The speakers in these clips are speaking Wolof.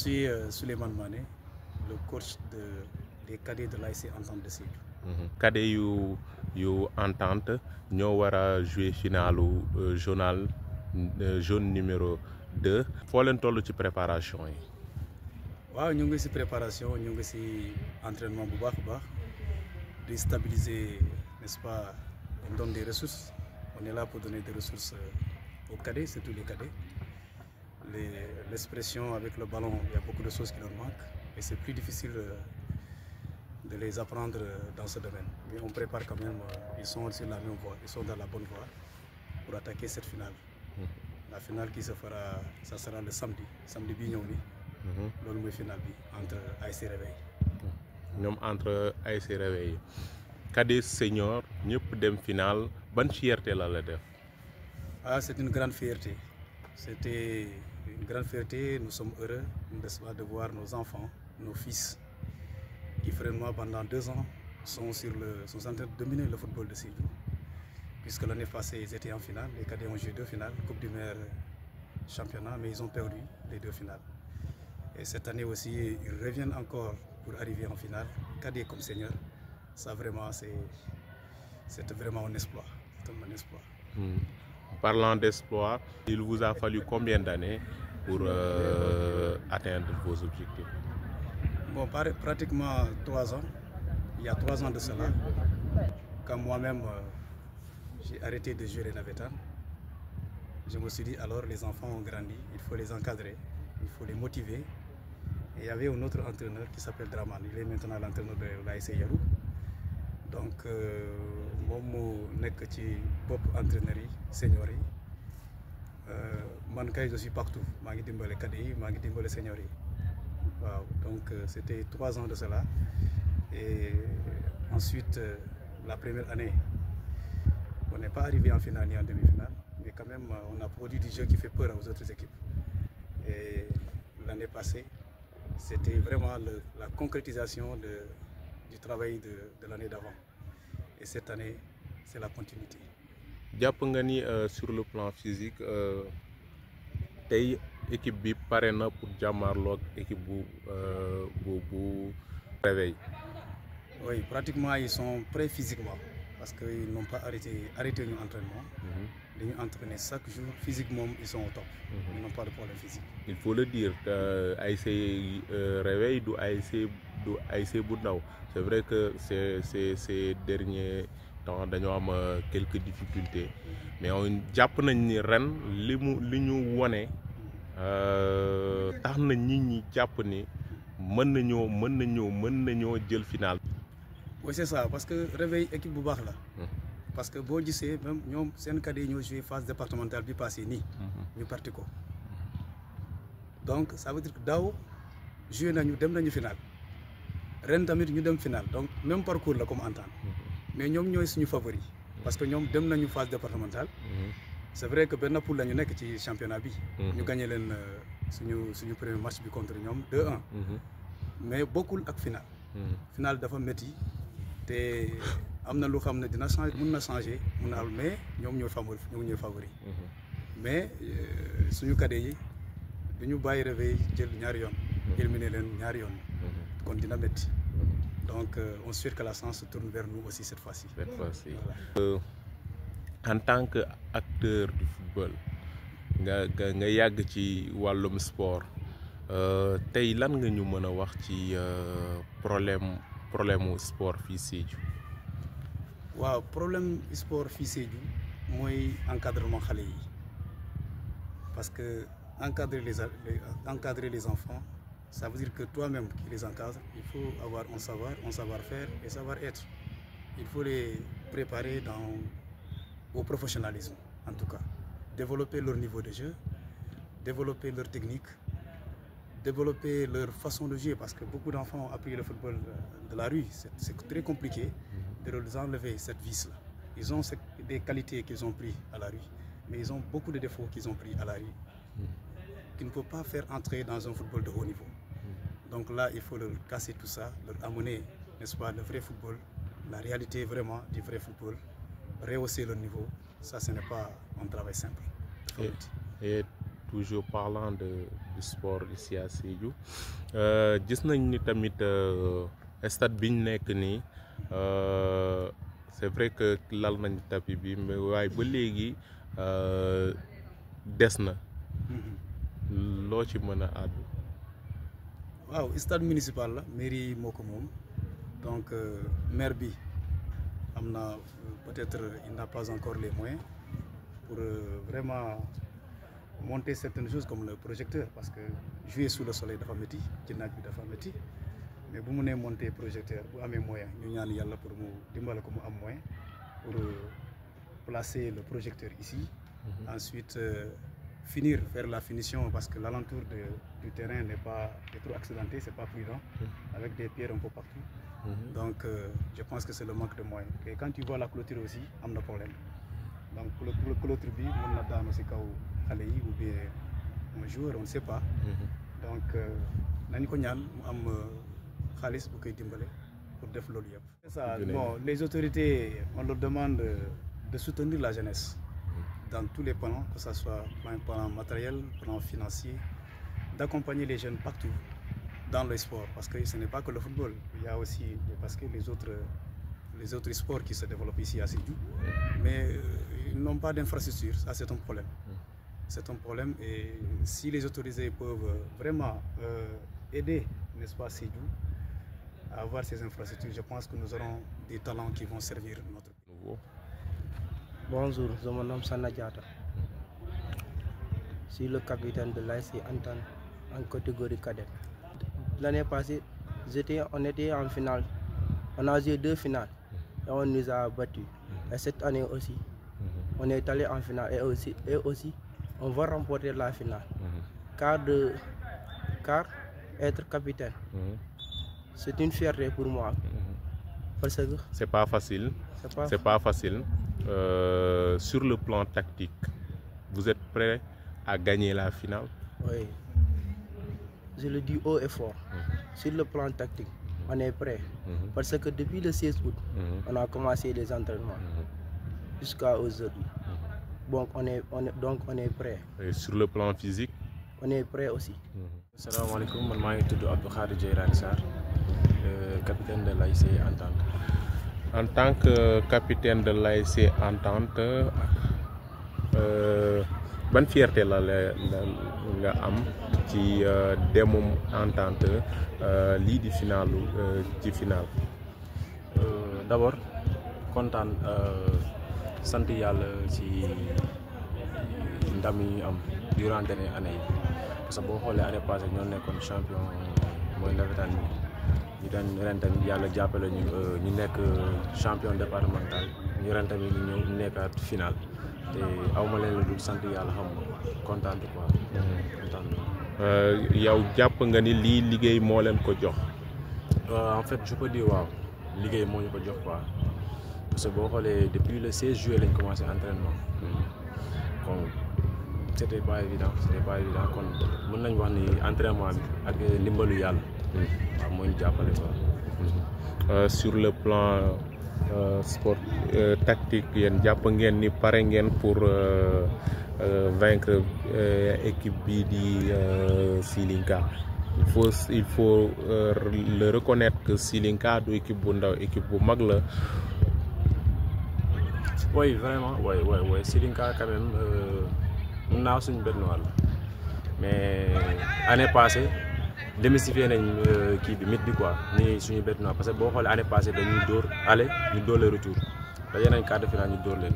suis Souleymane Mané, le coach des cadets de l'ASC Entente de Sédhiou. Cadet yu Entente ñoo war a jouer finalu jaune numéro 2 foo leen toll ci préparation yi. waaw ñu ngi ci préparation ñu ngi ci entraînement bu baax a baax di stabiliser, n'est-ce pas, on donne des ressources, on est là pour donner des ressources aux cadets, surtout les cadets. L'expression avec le ballon, il y a beaucoup de choses qui leur manquent et c'est plus difficile de les apprendre dans ce domaine. Mais on prépare quand même, ils sont sur la même voie, ils sont dans la bonne voie pour attaquer cette finale. La finale qui se fera, ça sera le samedi bi ñëw bi. Loolu mooy finale bi entre ASC Réveil. ñoom entre ASC Réveil cadet senior ñëpp dem finale ban fierté la def. Ah, c'est une grande fierté. C'était une grande fierté. Nous sommes heureux de voir nos enfants, nos fils, qui vraiment pendant 2 ans sont en train de dominer le football de Sédhiou. Puisque l'année passée, ils étaient en finale. Les cadets ont joué 2 finales, Coupe du Maire, championnat, mais ils ont perdu les 2 finales. Et cette année aussi, ils reviennent encore pour arriver en finale. Cadets comme senior, ça vraiment, c'est vraiment un exploit. C'est un exploit. Parlant d'exploit, il vous a fallu combien d'années pour atteindre vos objectifs? Bon, pratiquement 3 ans. Il y a 3 ans de cela, quand moi-même j'ai arrêté de jouer les navétanes, je me suis dit alors les enfants ont grandi, il faut les encadrer, il faut les motiver. Et il y avait un autre entraîneur qui s'appelle Draman, il est maintenant l'entraîneur de l'ASC Yarou. Donc, moi, je suis entraîneur senior. Je suis partout. Je suis dans les cadets, je suis dans les seniors. Wow. Donc, c'était 3 ans de cela. Et ensuite, la première année, on n'est pas arrivé en finale ni en demi-finale. Mais quand même, on a produit du jeu qui fait peur aux autres équipes. Et l'année passée, c'était vraiment la concrétisation du travail de l'année d'avant. Et cette année, c'est la continuité. Jàpp nga ni sur le plan physique tey équipe bi pare na pour jàmmarloo ak équipe bu Réveil. Oui, pratiquement ils sont prêts physiquement parce qu'ils n'ont pas arrêté l'entraînement. Ils entraînent chaque jour. Physiquement, ils sont au top. Ils n'ont pas de problème physique. Il faut le dire, ASC Réveil du ASC bu ndaw. C'est vrai que ces derniers temps dañoo am quelques difficultés mais on jàpp nañ ni ren li ñu wone tax na nit ñi jàpp ni mën nañoo jël final. Oui, c'est ça, parce que Réveil équipe bu baax la. Parce que boo gisee même ñoom seen cadets ñoo joué phase départementale bi passé nii. ñu parti ko. Donc ça veut dire que daaw joué nañu dem nañu final. Ren tamit ñu dem final donc même parcours la comme Entente. Mais ñoom ñooy suñu favori. Parce que ñoom dem nañu phase départementale. C'est vrai que benn poule la ñu nekk ci championnat bi. ñu gagné leen suñu premier match bi contre ñoom 2-1. Mais bokkul ak final. Final dafa métti te am na lu xam ne dina changer mun na changer mun na am mais ñoom ñooy favori. Mais suñu cadets yi duñu bàyyi Réveil jël ñaari yoon. éliminer leen ñaari yoon. kon dina métti. Donc on souhaite que la chance se tourne vers nous aussi cette fois-ci. Voilà. En tant qu'acteur du football nga yàgg ci wàllum sport tey lan nga ñu mën a wax ci problème sport fii Sédhiou. waaw problème sport fii Sédhiou mooy encadrement xale yi parce que encadrer les enfants ça veut dire que toi-même qui les encadres il faut avoir un savoir-faire et savoir-être. Il faut les préparer au professionnalisme en tout cas, développer leur niveau de jeu, développer leur technique, développer leur façon de jouer parce que beaucoup d'enfants ont appris le football de la rue. C'est très compliqué de leur enlever cette vice-là. Ils ont des qualités qu'ils ont pris à la rue, mais ils ont beaucoup de défauts qu'ils ont pris à la rue, qui ne peuvent pas faire entrer dans un football de haut niveau. Donc là, il faut leur casser tout ça, leur amener, n'est-ce pas, le vrai football, la réalité vraiment du vrai football, rehausser leur niveau. Ça, ce n'est pas un travail simple. Et toujours parlant du sport ici à Sédhiou gis nañ ni tamit stade biñ nekk nii c'est vrai que lal nañ tapis bi mais waaye ba léegi des na loo ci mën a àddu. waaw stade municipal la mairie moo ko moom donc maire bi am na peut-être il n'a pas encore les moyens pour vraiment monter certaines choses comme le projecteur parce que jouer sous le soleil dafa métti ci naaj bi dafa métti mais bu mu nee monter projecteur bu amee moyen ñu ñaan yàlla pour mu dimbale ko mu am moyen pour placer le projecteur ici. Ensuite finir faire la finition parce que l'alentour du terrain est trop accidenté, c'est pas prudent avec des pierres un peu partout. Donc je pense que c'est le manque de moyens. Et quand tu vois la clôture aussi am na problème donc pour le clôture bi mën na daanu ci kaw xale yi ou bien un joueur on ne sait pas. Donc nañu ko ñaan mu am xaalis bu koy dimbale pour def loolu yëpp. C'est ça. Bon, les autorités on leur demande de soutenir la jeunesse dans tous les plans, que ce soit plan matériel, plan financier, d'accompagner les jeunes partout dans le sport parce que ce n'est pas que le football, il y a aussi parce que les autres sports qui se développent ici à Sédhiou, mais ils n'ont pas d'infrastructure, ça c'est un problème. C'est un problème et si les autorités peuvent vraiment aider, n'est-ce pas, Sédhiou à avoir ces infrastructures, je pense que nous aurons des talents qui vont servir notre pays. Bonjour, je me nomme Sana Diatta. Je suis le capitaine de l'ASC Entente en catégorie cadette. L'année passée, on était en finale. On a joué 2 finales et on nous a battus. Et cette année aussi, on est allé en finale et aussi on va remporter la finale. Car être capitaine, c'est une fierté pour moi. Parce que c'est pas facile. C'est pas facile. Sur le plan tactique, vous êtes prêt à gagner la finale? Oui. Je le dis haut et fort. Sur le plan tactique, on est prêt. Parce que depuis le 16 août, on a commencé les entraînements jusqu'à aujourd'hui. Donc on est prêt. Et sur le plan physique? On est prêt aussi. Assalamu alaikum, man maa ngi tudd Abdou Khadir Djeyrani Sarr, capitaine de l'ASC Entente. En tant que capitaine de l'ASC Entente, ban fierté la nga am ci demum Entente lii di finalu ci final. D'abord kontaan sant yàlla ci ndam yi am durant dernière année yi parce que boo xoolee année passée ñoo nekkoon champion mooy navétane bi ñu daan ren tamit yàlla jàppale ñu nekk champion départemental ñu ren tamit ñu ñëw ñu nekkaat final te aw ma leen la dul sant yàlla xam nga kontaan quoi. kontaan. yow jàpp nga ni lii liggéey moo leen ko jox. En fait je peux dire waaw liggéey moo ñu ko jox quoi parce que boo xoolee depuis le 16 juillet lañ commencé entraînement kon c'était pas évident kon mën nañ wax ni entraînement bi ak ndimbalu yàlla. waaw moo ñu jàppale quoi. Sur le plan sport tactique yéen jàpp ngeen ni pare ngeen pour vaincre équipe bii di Silinka. Il faut le reconnaître que Silinka du équipe bu ndaw équipe bu mag la. Oui vraiment oui Silinka quand même mun naa suñu benn wàll mais année passée démystifié nañ kii bi mythe bi quoi nii suñu bett na parce que boo xoolee année passée dañuy dóor aller ñu dóor le retour daje nañ quart de finale ñu dóor leen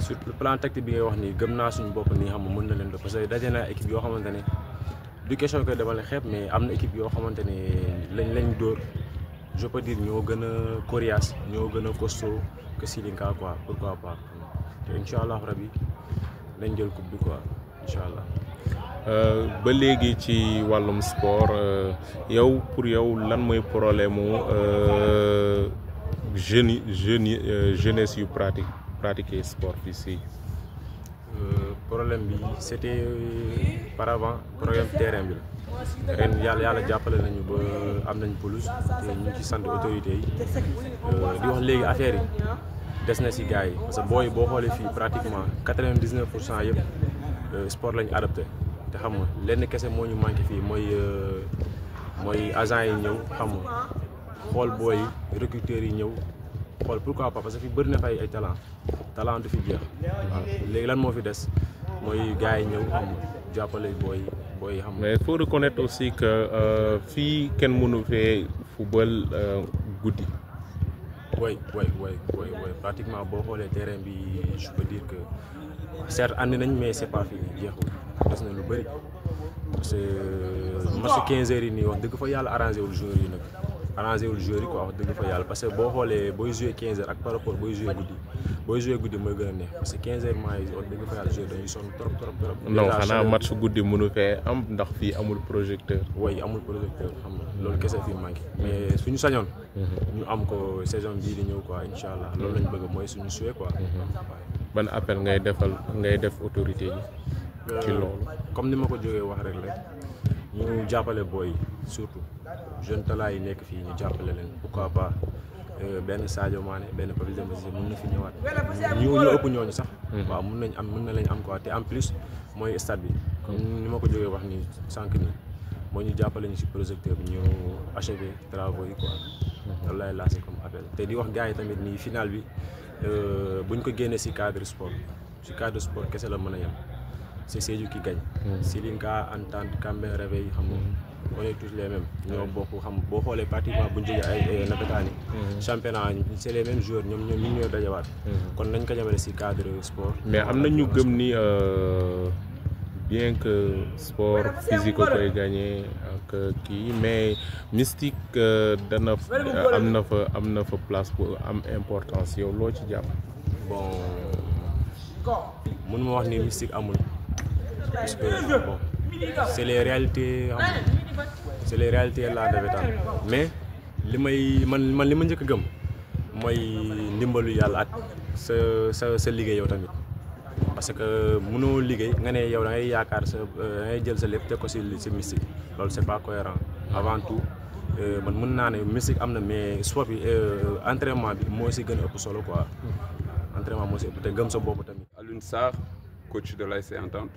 sur le plan tactique bi ngay wax nii gëm naa suñu bopp nii xam nga mën na leen do parce que daje na équipe yoo xamante ne du question que dama leen xeeb mais am na équipe yoo xamante ne lañ dóor je peux dire ñoo gën a coriace ñoo gën a costaud que Silinka quoi pourquoi pas te incha allah rabi lañ jël coupe bi quoi incha allah. ba léegi ci wàllum sport yow pour yow lan mooy problème mu jeunesse yu pratiquer sport ici. Problème bi c'était par avant problème terrain bi la ren yàlla jàppale nañu ba am nañ pelouse te ñu ngi ci sant autorités yi di wax léegi affaire yi des na si gars yi parce que boo xoolee fii pratiquement 99% yëpp sport lañu adapté te xam nga lenn kese moo ñu manqué fii mooy agent yi ñëw xam nga xool booy recruteurs yi ñëw xool pourquoi pas parce que fi bëri na fa ay talent du fi jeex waaw léegi lan moo fi des mooy gars yi ñëw xam nga jàppale booy xam nga. mais il faut reconnaître aussi que fii kenn mënu fee football guddi. oui pratiquement boo xoolee terrain bi je peux dire que certes ànd nañ mais c'est pas fini jeexul des na lu bëri parce que match 15 heures yi nii wax dëgg fa yàlla arrangé wul joueurs yi nag arrangé wul joueurs yi quoi wax dëgg fa yàlla parce que boo xoolee booy joué 15 heures ak par rapport booy joué guddi mooy gën a neex parce que 15 heures maa yi wax dëgg fa yàlla joueurs dañuy sonn trop. non xanaa match guddi mënu fee am ndax fii amul projecteur. oui amul projecteur xam nga loolu kese fii manqué mais suñu sañoon. ñu am ko saison bii di ñëw quoi incha allah loolu lañ bëgg mooy suñu souhait quoi. ban appel ngay def autorité yi. ci loolu comme ni ma ko jógee wax rek ñu jàppale booy surtout jeune talent yi nekk fii ñu jàppale leen pourquoi pas benn Sadio Mané benn Papis Demba Cissé mën na fi ñëwaat ñu ëpp ñooñu sax. waaw mën na lañ am quoi te en plus mooy stade bi comme ni ma ko jógee wax nii sànq nii moo ñu jàppale ñu si projecteur bi ñu achever travaux yi quoi. loolu laay lancé comme appel te di wax gars yi tamit nii final bi buñ ko génnee si cadre sport kese la mën a yem. C'est Sédhiou qui gagne. Silinka, Entente, Cambérène, Réveil, on est tous les mêmes. Nous avons beaucoup pratiquement championnat, c'est les mêmes joueurs, nous sommes d'ailleurs. Donc nous avons ce cadre sport. Mais nous avons bien que sport physique peut gagner, mais mystique a une place pour importance. Bon, je ne sais pas mystique amul. Parce que bon, c'est les réalités là navétanes mais li ma njëkk a gëm mooy ndimbalu yàlla ak sa liggéey yow tamit parce que mënoo liggéey nga ne yow da ngay yaakaar da ngay jël sa lépp teg ko si mystique loolu c'est pas cohérent avant tout man mën naa ne mystique am na mais sport bi entraînement bi moo si gën a ëpp solo quoi entraînement moo si ëpp te gëm sa bopp tamit. Alioune Sarr, coach de l'ASC Entente.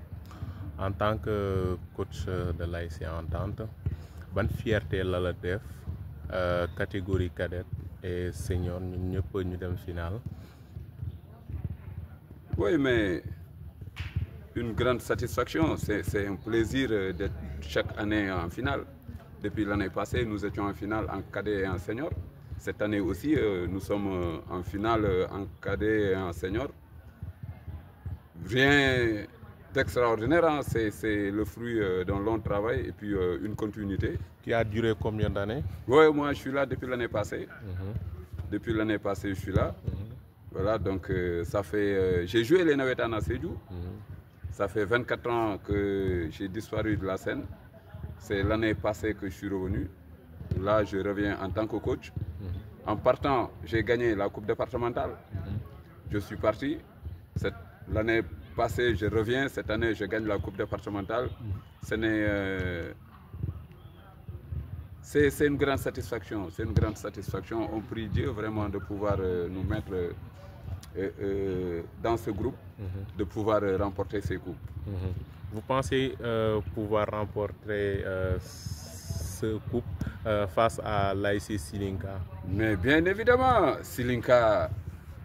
En tant que coach de l'ASC Entente, bonne fierté la def catégorie cadette et senior ñun ñëpp ñu dem finale. Oui, mais une grande satisfaction. C'est un plaisir d'être chaque année en finale. Depuis l'année passée, nous étions en finale en cadet et en senior. Cette année aussi, nous sommes en finale en cadet et en senior. Rien d'extraordinaire, hein? C'est le fruit d'un long travail et puis une continuité. Qui a duré combien d'années? Oui, moi je suis là depuis l'année passée. Depuis l'année passée, je suis là. Voilà, donc ça fait... j'ai joué les Navétanes à Sédhiou. Ça fait 24 ans que j'ai disparu de la scène. C'est l'année passée que je suis revenu. Là, je reviens en tant que coach. En partant, j'ai gagné la coupe départementale. Je suis parti. L'année passée, je reviens. Cette année, je gagne la coupe départementale. C'est une grande satisfaction. C'est une grande satisfaction. On prie Dieu vraiment de pouvoir nous mettre dans ce groupe, de pouvoir remporter ces coupes. Vous pensez pouvoir remporter ce coupe face à l'ASC Silinka? Mais bien évidemment, Silinka,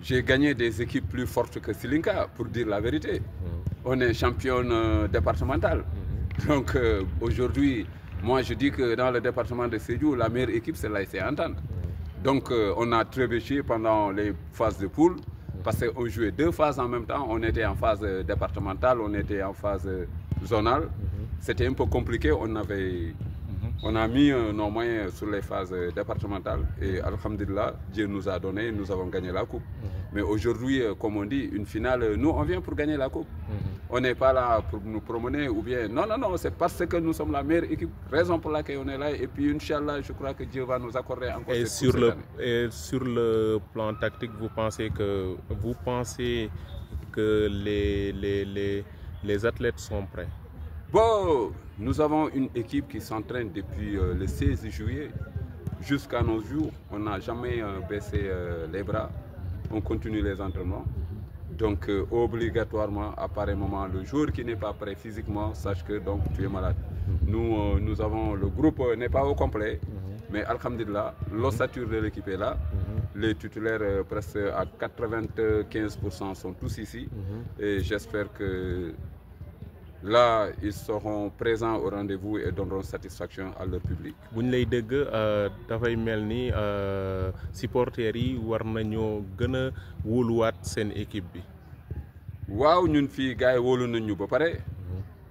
j'ai gagné des équipes plus fortes que Silinka, pour dire la vérité. On est championne départementale. Donc aujourd'hui, moi je dis que dans le département de Sédhiou, la meilleure équipe c'est l'ASC Entente. Donc on a trébuché pendant les phases de poule, parce qu'on jouait deux phases en même temps. On était en phase départementale, on était en phase zonale. C'était un peu compliqué, on a mis nos moyens sur les phases départementales et alhamdulillah, Dieu nous a donné, nous avons gagné la coupe. Mais aujourd'hui, comme on dit, une finale, nous on vient pour gagner la coupe. On n'est pas là pour nous promener ou bien... Non, c'est parce que nous sommes la meilleure équipe, raison pour laquelle on est là. Et puis Inch'Allah, je crois que Dieu va nous accorder encore cette coupe. Et sur le plan tactique, vous pensez que les athlètes sont prêts? Bon, nous avons une équipe qui s'entraîne depuis le 16 juillet jusqu'à nos jours. On n'a jamais baissé les bras. On continue les entraînements. Donc obligatoirement, à pareil moment, le joueur qui n'est pas prêt physiquement, sache que donc tu es malade. Nous avons, le groupe n'est pas au complet, mais alhamdulillah, l'ossature de l'équipe est là. Les titulaires presque à 95% sont tous ici. Et j'espère que là, ils seront présents au rendez-vous et donneront satisfaction à leur public. bu ñu lay dégg dafay mel ni supporters yi war nañoo gën a wóoluwaat seen équipe bi. waaw ñun fii gars yi wóolu nañ ñu ba pare.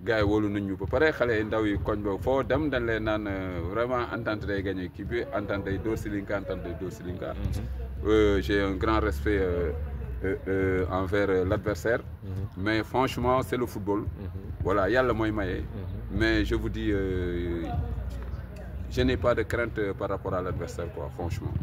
gars yi wóolu nañ ñu ba pare xale ndaw yi koñ ba foo dem dañ leen naan vraiment Entente day gagné équipe bi Entente day dóor Silinka Entente day dóor Silinka. J'ai un grand respect envers l'adversaire. Mais franchement, c'est le football. Voilà, yalla moy maye. Mais je vous dis, je n'ai pas de crainte par rapport à l'adversaire, quoi, franchement.